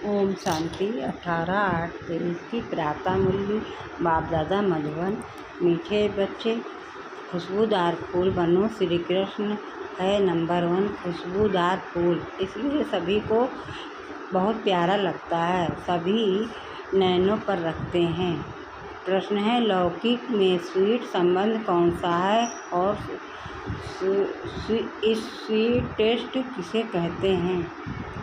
ओम शांति 18/8/23 की प्रातः मुरली। बाप दादा मधुबन। मीठे बच्चे, खुशबूदार फूल बनो। श्री कृष्ण है नंबर 1 खुशबूदार फूल, इसलिए सभी को बहुत प्यारा लगता है, सभी नैनों पर रखते हैं। प्रश्न है, लौकिक में स्वीट संबंध कौन सा है और इस स्वीट टेस्ट किसे कहते हैं?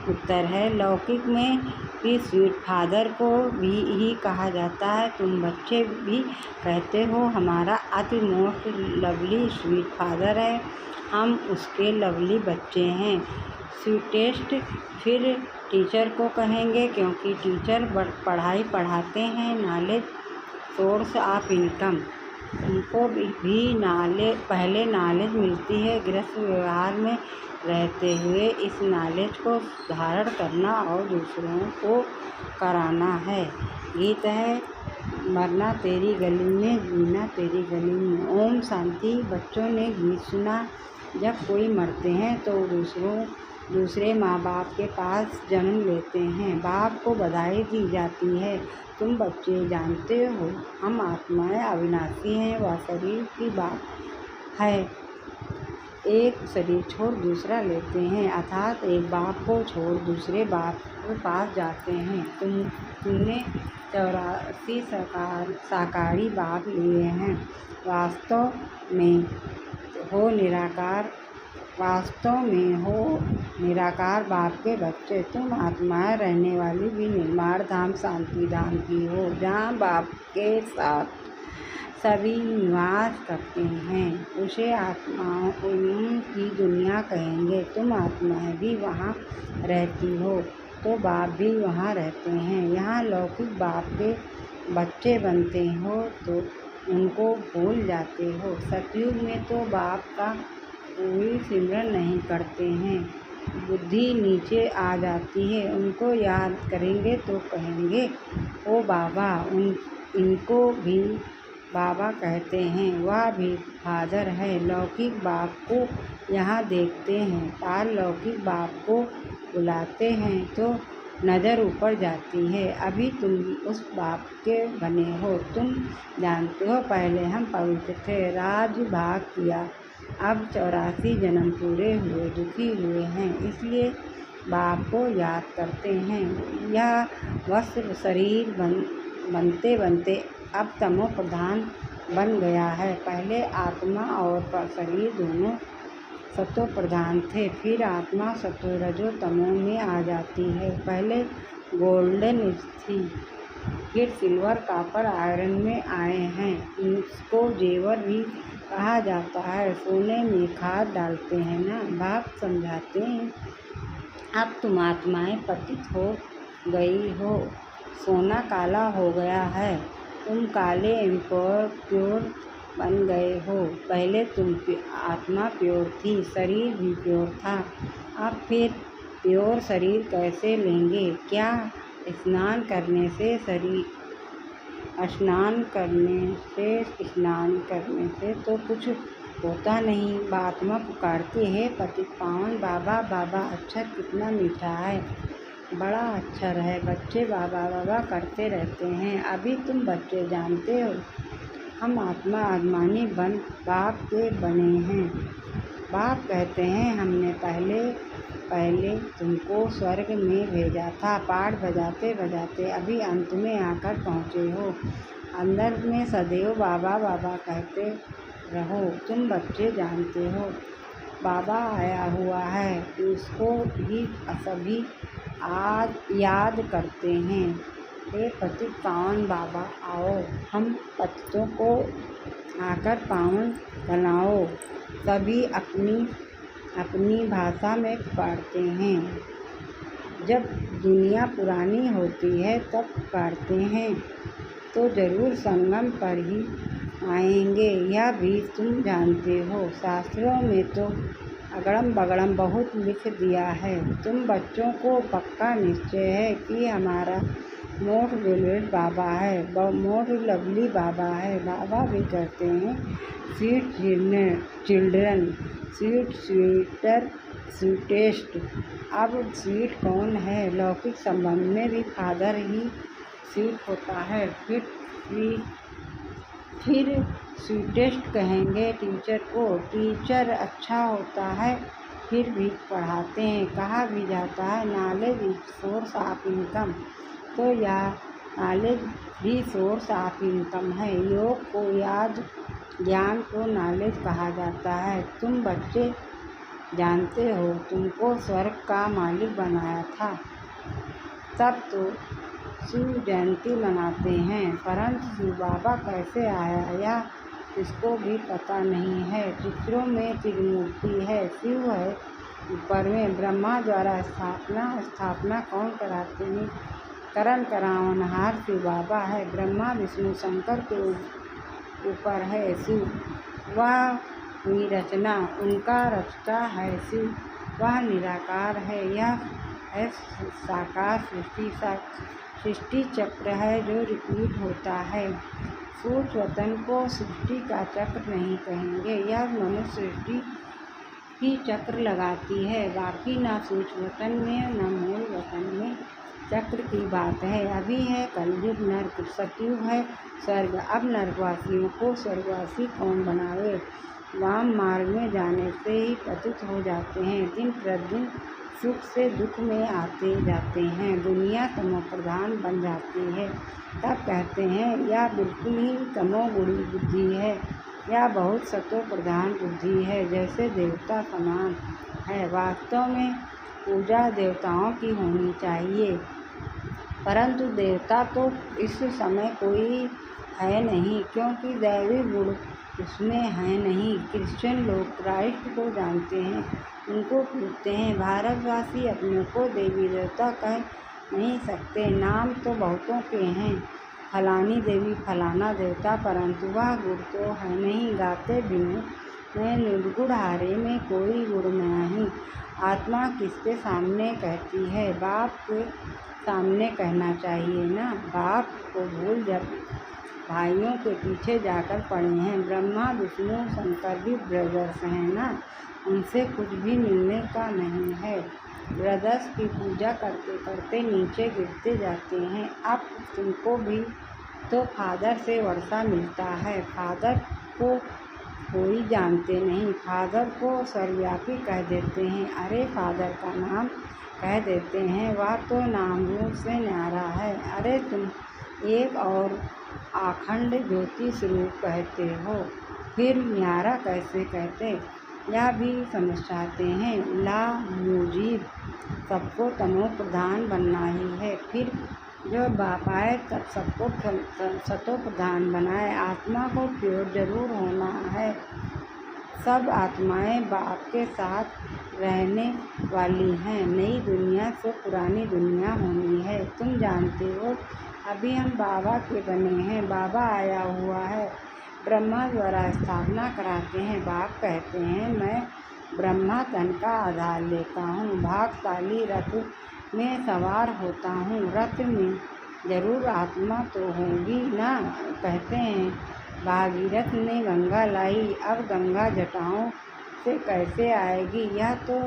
उत्तर है, लौकिक में भी स्वीट फादर को भी ही कहा जाता है। तुम बच्चे भी कहते हो हमारा अति मोस्ट लवली स्वीट फादर है, हम उसके लवली बच्चे हैं। स्वीटेस्ट फिर टीचर को कहेंगे, क्योंकि टीचर पढ़ाई पढ़ाते हैं, नॉलेज सोर्स ऑफ इनकम। उनको भी पहले नॉलेज मिलती है, गृहस्थ व्यवहार में रहते हुए इस नॉलेज को धारण करना और दूसरों को कराना है। गीत है, मरना तेरी गली में, जीना तेरी गली में। ओम शांति। बच्चों ने गीत सुना, जब कोई मरते हैं तो दूसरे माँ बाप के पास जन्म लेते हैं, बाप को बधाई दी जाती है। तुम बच्चे जानते हो हम आत्माएं अविनाशी हैं, वह शरीर की बात है, एक शरीर छोड़ दूसरा लेते हैं, अर्थात एक बाप को छोड़ दूसरे बाप के पास जाते हैं। तुमने 84 साकारी बाप लिए हैं, वास्तव में हो निराकार बाप के बच्चे। तुम आत्माएं रहने वाली भी निर्माण धाम शांति धाम की हो, जहाँ बाप के साथ सभी निवास करते हैं, उसे आत्माओं की दुनिया कहेंगे। तुम आत्माएं भी वहाँ रहती हो तो बाप भी वहाँ रहते हैं। यहाँ लौकिक बाप के बच्चे बनते हो तो उनको भूल जाते हो। सतयुग में तो बाप का कोई सिमरन नहीं करते हैं, बुद्धि नीचे आ जाती है। उनको याद करेंगे तो कहेंगे, ओ बाबा। इनको भी बाबा कहते हैं, वह भी फादर है। लौकिक बाप को यहाँ देखते हैं, पारलौकिक बाप को बुलाते हैं तो नज़र ऊपर जाती है। अभी तुम उस बाप के बने हो। तुम जानते हो पहले हम पवित्र थे, राज भाग किया, अब 84 जन्म पूरे हुए, दुखी हुए हैं, इसलिए बाप को याद करते हैं। यह वस्त्र शरीर बनते बनते अब तमो प्रधान बन गया है। पहले आत्मा और शरीर दोनों सतो प्रधान थे, फिर आत्मा सतो रजो तमो में आ जाती है। पहले गोल्डन थी, फिर सिल्वर कॉपर आयरन में आए हैं। इसको जेवर भी कहा जाता है, सोने में खाद डालते हैं ना। बाप समझाते हैं, अब तुम आत्माएं पतित हो गई हो, सोना काला हो गया है, तुम काले प्योर बन गए हो। पहले तुम आत्मा प्योर थी, शरीर भी प्योर था, अब फिर प्योर शरीर कैसे लेंगे? क्या स्नान करने से स्नान करने से तो कुछ होता नहीं। आत्मा पुकारती है, पतित पावन बाबा बाबा। अक्षर कितना मीठा है, बड़ा अक्षर है। बच्चे बाबा बाबा करते रहते हैं। अभी तुम बच्चे जानते हो हम आत्मा आत्मानी बाप के बने हैं। बाप कहते हैं, हमने पहले तुमको स्वर्ग में भेजा था, पाठ बजाते बजाते अभी अंत में आकर पहुँचे हो। अंदर में सदैव बाबा बाबा कहते रहो। तुम बच्चे जानते हो बाबा आया हुआ है, इसको भी सभी याद करते हैं। हे पतित पावन बाबा, आओ हम पतितों को आकर पावन बनाओ। सभी अपनी भाषा में पुकारते हैं। जब दुनिया पुरानी होती है तब पुकारते हैं, तो जरूर संगम पर ही आएंगे, यह भी तुम जानते हो। शास्त्रों में तो अगड़म बगड़म बहुत लिख दिया है। तुम बच्चों को पक्का निश्चय है कि हमारा मोस्ट वेलवेट बाबा है, मोस्ट लवली बाबा है। बाबा भी कहते हैं, स्वीट चिल्ड्रन, स्वीटर स्वीटेस्ट। अब स्वीट कौन है? लौकिक संबंध में भी फादर ही स्वीट होता है। फिर स्वीटेस्ट कहेंगे टीचर को। टीचर अच्छा होता है फिर भी पढ़ाते हैं। कहा भी जाता है knowledge is source of income, तो यह नॉलेज भी सोर्स ऑफ इनकम है। योग को याद, ज्ञान को नॉलेज कहा जाता है। तुम बच्चे जानते हो तुमको स्वर्ग का मालिक बनाया था, तब तो शिव जयंती मनाते हैं, परंतु शिव बाबा कैसे आया यह किसको भी पता नहीं है। चित्रों में त्रिमूर्ति है, शिव है ऊपर में, ब्रह्मा द्वारा स्थापना कौन कराते हैं? करण करावनहार शिव बाबा है। ब्रह्मा विष्णु शंकर के ऊपर है शिव, वह हुई रचना, उनका रचता है शिव, वह निराकार है। यह है साकार सृष्टि चक्र है जो रिपीट होता है। सूर्य वतन को सृष्टि का चक्र नहीं कहेंगे, यह मनुष्य सृष्टि ही चक्र लगाती है, बाकी ना सूर्य वतन में न मूल वतन में चक्र की बात है। अभी है कलयुग, नरक सतयुग है स्वर्ग। अब नरकवासियों को स्वर्गवासी कौन बनावे? वाम मार्ग में जाने से ही पतित हो जाते हैं, दिन प्रतिदिन सुख से दुख में आते जाते हैं, दुनिया तमो प्रधान बन जाती है। तब कहते हैं यह बिल्कुल ही तमोगुणी बुद्धि है, यह बहुत सतो प्रधान बुद्धि है, जैसे देवता समान है। वास्तव में पूजा देवताओं की होनी चाहिए, परंतु देवता तो इस समय कोई है नहीं, क्योंकि दैवी गुण उसमें है नहीं। क्रिश्चियन लोग क्राइस्ट को जानते हैं, उनको पूजते हैं। भारतवासी अपने को देवी देवता कह नहीं सकते। नाम तो बहुतों के हैं, फलानी देवी फलाना देवता, परंतु वह गुण तो है नहीं। गाते बिनु में निर्गुण हारे में कोई गुण नहीं। आत्मा किसके सामने कहती है? बाप के सामने कहना चाहिए ना। बाप को भूल जब भाइयों के पीछे जाकर पड़े हैं। ब्रह्मा विष्णु शंकर भी ब्रदर्स हैं ना, उनसे कुछ भी मिलने का नहीं है। ब्रदर्स की पूजा करते करते नीचे गिरते जाते हैं। अब तुमको भी तो फादर से वर्षा मिलता है। फादर को कोई जानते नहीं, फादर को सर्वव्यापी कह देते हैं। अरे फादर का नाम कह देते हैं, वह तो नाम रूप से न्यारा है। अरे तुम एक और अखंड ज्योति स्वरूप कहते हो, फिर न्यारा कैसे कहते? यह भी समझ चाहते हैं। ला मुजीब सबको तमो प्रधान बनना ही है, फिर जो बाप आए तब सबको सतो प्रधान बनाए। आत्मा को प्योर जरूर होना है। सब आत्माएं बाप के साथ रहने वाली हैं। नई दुनिया से पुरानी दुनिया होनी है। तुम जानते हो अभी हम बाबा के बने हैं, बाबा आया हुआ है, ब्रह्मा द्वारा स्थापना कराते हैं। बाप कहते हैं मैं ब्रह्मा तन का आधार लेता हूँ, भागशाली रथ में सवार होता हूँ। रथ में जरूर आत्मा तो होगी ना। कहते हैं भागीरथ ने गंगा लाई, अब गंगा जटाओं से कैसे आएगी? यह तो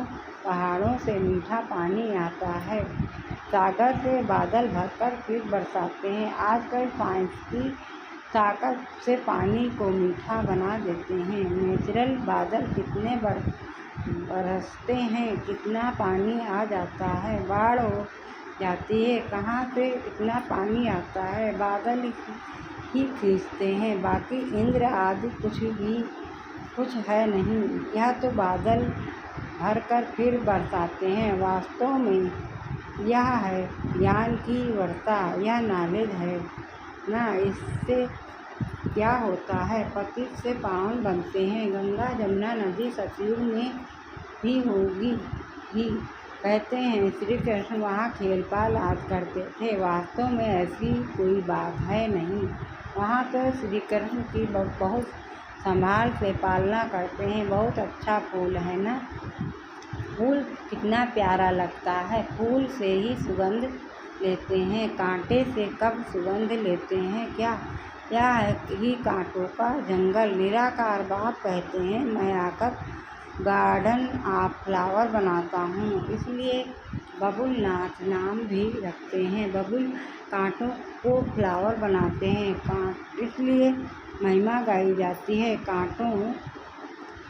पहाड़ों से मीठा पानी आता है, सागर से बादल भरकर फिर बरसाते हैं। आजकल साइंस की ताकत से पानी को मीठा बना देते हैं। नेचुरल बादल कितने बरसते हैं, कितना पानी आ जाता है, बाढ़ हो जाती है। कहाँ से इतना पानी आता है? बादल ही खींचते हैं, बाकी इंद्र आदि कुछ है नहीं। यह तो बादल भर कर फिर बरसाते हैं। वास्तव में यह है ज्ञान की वर्षा, यह नॉलेज है ना। इससे क्या होता है? पतित से पावन बनते हैं। गंगा जमुना नदी सतयुग में भी होगी ही। कहते हैं श्री कृष्ण वहाँ खेल-पाल आदि करते थे। वास्तव में ऐसी कोई बात है नहीं। वहाँ तो श्री कृष्ण की बहुत संभाल से पालना करते हैं। बहुत अच्छा फूल है ना, फूल कितना प्यारा लगता है। फूल से ही सुगंध लेते हैं, कांटे से कब सुगंध लेते हैं क्या? यह है ही कांटों का जंगल। निराकार बाप कहते हैं मैं आकर गार्डन ऑफ फ्लावर बनाता हूँ। इसलिए बबुल नाथ नाम भी रखते हैं। बबुल कांटों को फ्लावर बनाते हैं, इसलिए महिमा गाई जाती है। कांटों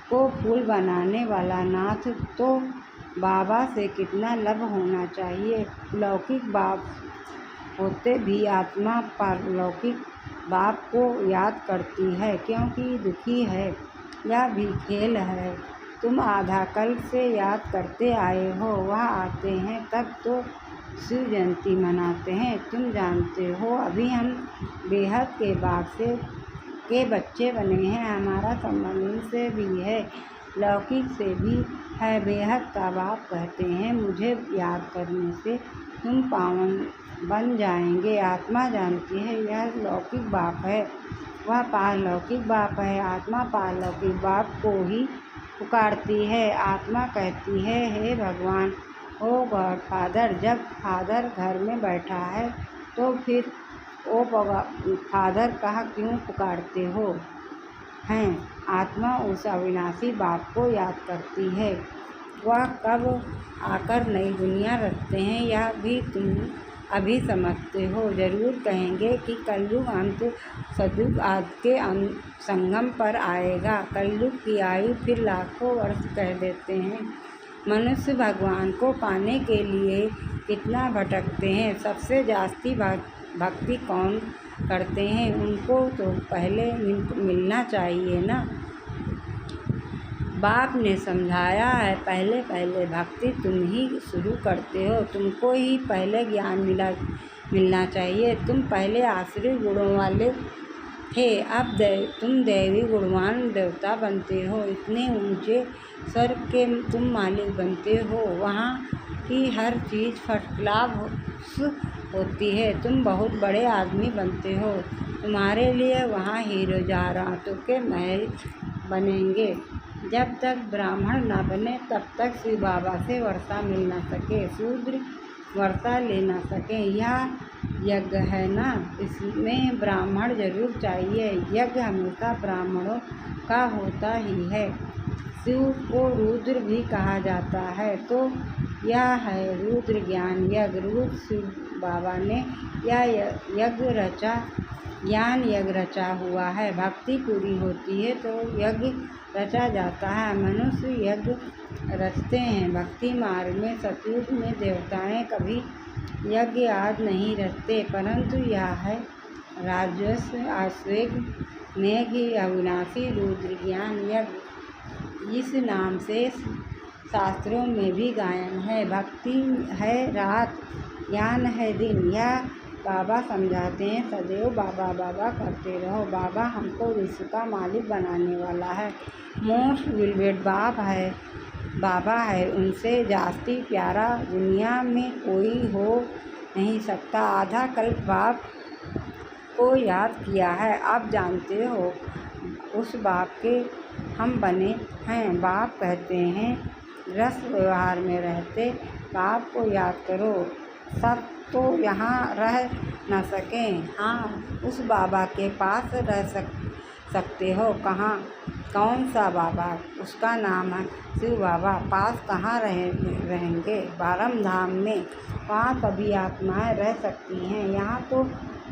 को फूल बनाने वाला नाथ, तो बाबा से कितना लब होना चाहिए। लौकिक बाप होते भी आत्मा पारलौकिक बाप को याद करती है, क्योंकि दुखी है। यह भी खेल है। तुम आधा कल्प से याद करते आए हो। वह आते हैं तब तो शिव जयंती मनाते हैं। तुम जानते हो अभी हम बेहद के बाप के बच्चे बने हैं। हमारा संबंध उनसे भी है, लौकिक से भी है। बेहद का बाप कहते हैं, मुझे याद करने से तुम पावन बन जाएंगे। आत्मा जानती है यह लौकिक बाप है, वह पारलौकिक बाप है। आत्मा पारलौकिक बाप को ही पुकारती है। आत्मा कहती है, हे भगवान, ओ गॉड फादर। जब फादर घर में बैठा है तो फिर ओ फादर कहा क्यों पुकारते हो हैं। आत्मा उस अविनाशी बाप को याद करती है। वह कब आकर नई दुनिया रचते हैं यह भी तुम अभी समझते हो। जरूर कहेंगे कि कलयुग अंत सतयुग आदि के संगम पर आएगा। कलयुग की आयु फिर लाखों वर्ष कह देते हैं। मनुष्य भगवान को पाने के लिए कितना भटकते हैं। सबसे जास्ती भक्ति कौन करते हैं, उनको तो पहले मिलना चाहिए ना। बाप ने समझाया है, पहले पहले भक्ति तुम ही शुरू करते हो। तुमको ही पहले ज्ञान मिलना चाहिए। तुम पहले आसुरी गुणों वाले थे, अब तुम दैवी गुणवान देवता बनते हो। इतने ऊंचे स्वर्ग के तुम मालिक बनते हो। वहाँ की हर चीज़ फर्स्ट क्लास होती है। तुम बहुत बड़े आदमी बनते हो। तुम्हारे लिए वहाँ हीरो जवाहरातों के महल बनेंगे। जब तक ब्राह्मण न बने तब तक शिव बाबा से वर्षा मिल न सके, शूद्र वर्षा ले न सके। यह यज्ञ है ना, इसमें ब्राह्मण जरूर चाहिए। यज्ञ हमेशा ब्राह्मणों का होता ही है। शिव को रुद्र भी कहा जाता है, तो यह है रुद्र ज्ञान यज्ञ। रुद्र शिव बाबा ने यह यज्ञ रचा, ज्ञान यज्ञ रचा हुआ है। भक्ति पूरी होती है तो यज्ञ रचा जाता है। मनुष्य यज्ञ रचते हैं। भक्ति मार्ग में सतयुग में देवताएं कभी यज्ञ आदि नहीं रचते, परंतु यह है राजस्व आश्वेग में ही अविनाशी रुद्र ज्ञान यज्ञ। इस नाम से शास्त्रों में भी गायन है। भक्ति है रात, ज्ञान है दिन। यह बाबा समझाते हैं। सदैव बाबा बाबा करते रहो। बाबा हमको विश्व का मालिक बनाने वाला है। मोस्ट विलवेट बाबा है। उनसे जास्ती प्यारा दुनिया में कोई हो नहीं सकता। आधा कल्प बाप को याद किया है। अब जानते हो उस बाप के हम बने हैं। बाप कहते हैं रस व्यवहार में रहते बाप को याद करो। सब तो यहाँ रह न सकें। हाँ, उस बाबा के पास रह सकते हो। कहाँ? कौन सा बाबा? उसका नाम है शिव बाबा। पास कहाँ रहेंगे? बारम धाम में। वहाँ सभी आत्माएं रह सकती हैं, यहाँ तो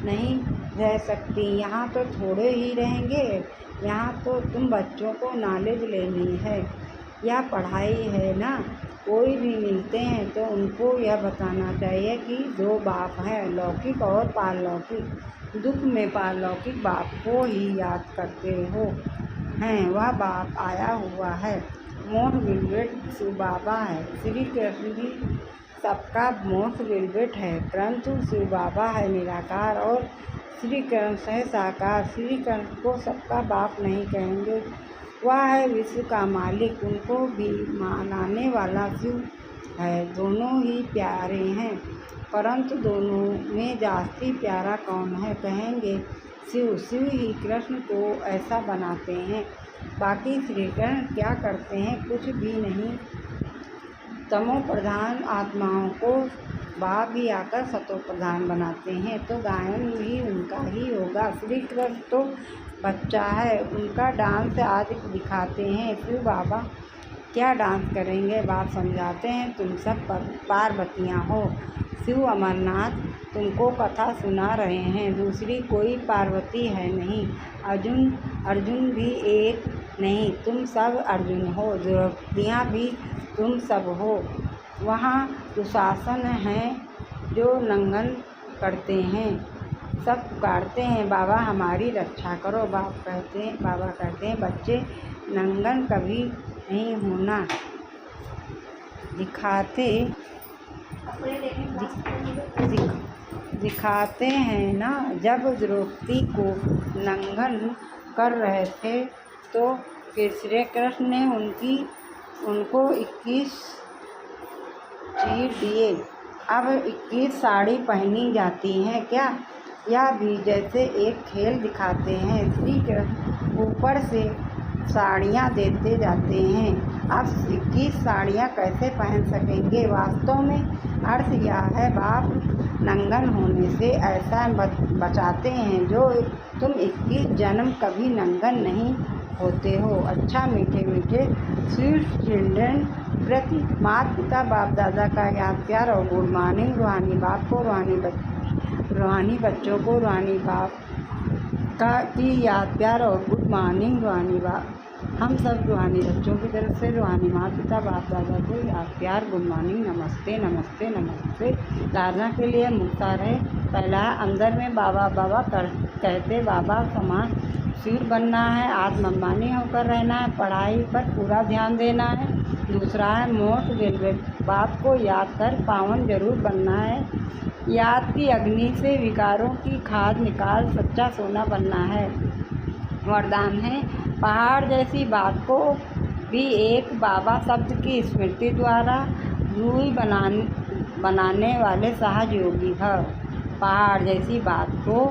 नहीं रह सकती। यहाँ तो थोड़े ही रहेंगे। यहाँ तो तुम बच्चों को नॉलेज लेनी है या पढ़ाई है ना। कोई भी मिलते हैं तो उनको यह बताना चाहिए कि दो बाप हैं, लौकिक और पारलौकिक। दुख में पारलौकिक बाप को ही याद करते हो हैं। वह बाप आया हुआ है। मोस्ट विलवेट शिव बाबा है। श्री कृष्ण भी सबका मोस्ट विलवेट है, परंतु शिव बाबा है निराकार और श्री कृष्ण है साकार। श्री कृष्ण को सबका बाप नहीं कहेंगे, वह है विश्व का मालिक। उनको भी मनाने वाला शिव है। दोनों ही प्यारे हैं, परंतु दोनों में जास्ती प्यारा कौन है? कहेंगे शिव। शिव ही कृष्ण को ऐसा बनाते हैं। बाकी श्री कृष्ण क्या करते हैं? कुछ भी नहीं। तमो प्रधान आत्माओं को बाप ही आकर सतो प्रधान बनाते हैं, तो गायन भी उनका ही होगा। श्री कृष्ण तो बच्चा है, उनका डांस आदि दिखाते हैं। शिव बाबा क्या डांस करेंगे। बाप समझाते हैं, तुम सब पार्वतियाँ हो। शिव अमरनाथ तुमको कथा सुना रहे हैं, दूसरी कोई पार्वती है नहीं। अर्जुन भी एक नहीं, तुम सब अर्जुन हो। द्रौपदियाँ भी तुम सब हो। वहाँ दुशासन हैं जो नंगन करते हैं, सब पुकारते हैं, बाबा हमारी रक्षा करो। बाबा कहते हैं, बच्चे नंगन कभी नहीं होना। दिखाते हैं ना, जब द्रौपदी को नंगन कर रहे थे तो फिर श्री कृष्ण ने उनको 21 चीर दिए। अब 21 साड़ी पहनी जाती हैं क्या। यह भी जैसे एक खेल दिखाते हैं। श्री कृष्ण ऊपर से साड़ियाँ देते जाते हैं। अब 21 साड़ियाँ कैसे पहन सकेंगे। वास्तव में अर्थ यह है, बाप नंगन होने से ऐसा बचाते हैं जो तुम 21 जन्म कभी नंगन नहीं होते हो। अच्छा मीठे मीठे स्वीट चिल्ड्रन प्रति माता पिता बाप दादा का याद प्यार और गुड मॉर्निंग। रूहानी बाप को रूहानी बच्चों को रूहानी बाप की याद प्यार और गुड मॉर्निंग। रूहानी बाप हम सब रूहानी बच्चों की तरफ से रूहानी माता पिता बाप दादा को याद प्यार गुड मॉर्निंग, नमस्ते नमस्ते नमस्ते। धारणा के लिए मुक्ता रहे। पहला है, अंदर में बाबा बाबा कहते बाबा समान सिर बनना है, आत्मअभिमानी होकर रहना है, पढ़ाई पर पूरा ध्यान देना है। दूसरा है, मोस्ट वेलवेट बाप को याद कर पावन जरूर बनना है। याद की अग्नि से विकारों की खाद निकाल सच्चा सोना बनना है। वरदान है, पहाड़ जैसी बात को भी एक बाबा शब्द की स्मृति द्वारा रूई बनाने वाले सहज योगी भव। पहाड़ जैसी बात को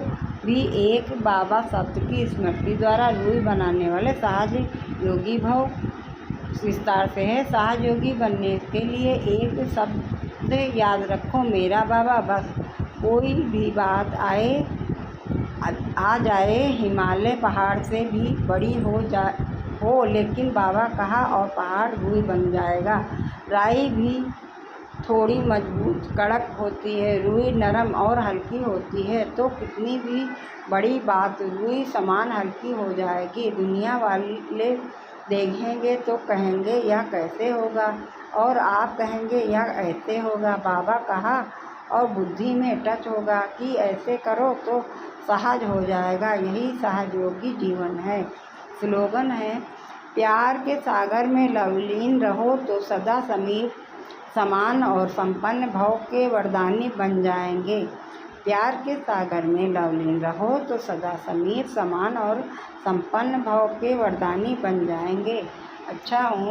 भी एक बाबा शब्द की स्मृति द्वारा रूई बनाने वाले सहज योगी भव। विस्तार से है, सहज योगी बनने के लिए एक शब्द याद रखो, मेरा बाबा। बस कोई भी बात आ जाए, हिमालय पहाड़ से भी बड़ी हो, लेकिन बाबा कहा और पहाड़ रूई बन जाएगा। राई भी थोड़ी मजबूत कड़क होती है, रूई नरम और हल्की होती है, तो कितनी भी बड़ी बात रूई समान हल्की हो जाएगी। दुनिया वाले देखेंगे तो कहेंगे यह कैसे होगा, और आप कहेंगे यह ऐसे होगा। बाबा कहा और बुद्धि में टच होगा कि ऐसे करो तो सहज हो जाएगा। यही सहज योगी जीवन है। स्लोगन है, प्यार के सागर में लवलीन रहो तो सदा समीर समान और संपन्न भव के वरदानी बन जाएंगे। प्यार के सागर में लवलीन रहो तो सदा समीर समान और संपन्न भव के वरदानी बन जाएंगे। अच्छा हूँ।